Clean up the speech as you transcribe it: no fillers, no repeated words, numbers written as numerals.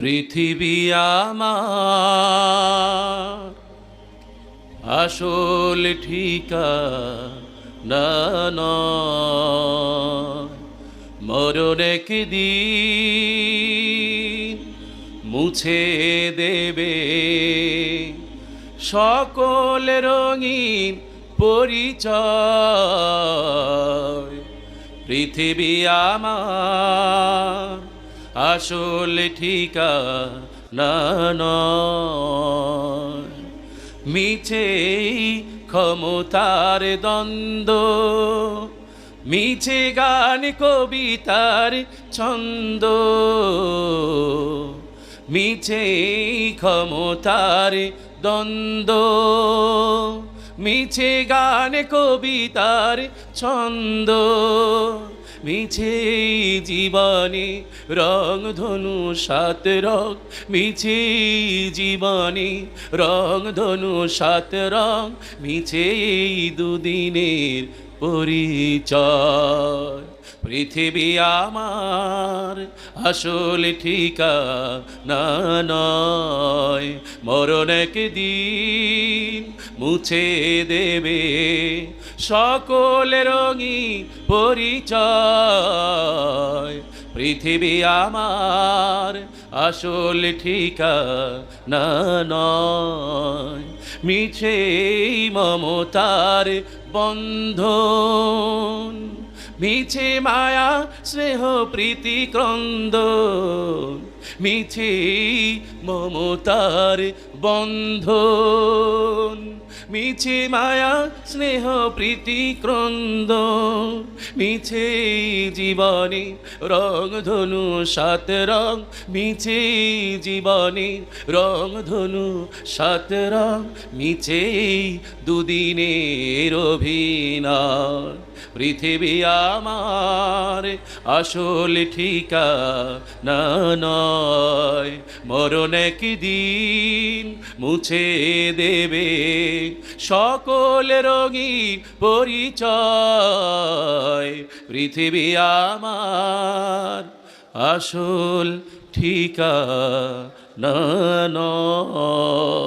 পৃথিবী আমার আসল ঠিকানা নয়। মরণ একদিন মুছে দেবে সকল রঙিন পরিচয়। পৃথিবী আমার আসল ঠিকানা নয়। মিছে ক্ষমতার দ্বন্দ্ব, মিছে গান কবিতার ছন্দ, মিছে ক্ষমতার দ্বন্দ্ব, মিছে গান কবিতার ছন্দ, মিছে জীবনে রং ধনু সাত রং, মিছে জীবনে রং ধনু সাত রং, মিছে দুদিনের পরিচয়। পৃথিবী আমার আসল ঠিকানা নয়। মরণ একদিন মুছে দেবে সকল রঙিন পরিচয়। পৃথিবী আমার আসল ঠিকানা নয়। মিছে মমতার বন্ধন, মিছে মায়া স্নেহ প্রীতি ক্রন্দন, মিছে মমতার বন্ধন, মিছে মায়া স্নেহ প্রীতি ক্রন্দন, মিছে জীবনে রং ধনু সাত রং, মিছে জীবনে রং ধনু সাত রং, মিছে দুদিনের অভিনয়। পৃথিবী আমার আসল ঠিকানা নয়। মরণ একদিন মুছে দেবে সকল রঙিন পরিচয়। পৃথিবী আমার আসল ঠিকানা নয়।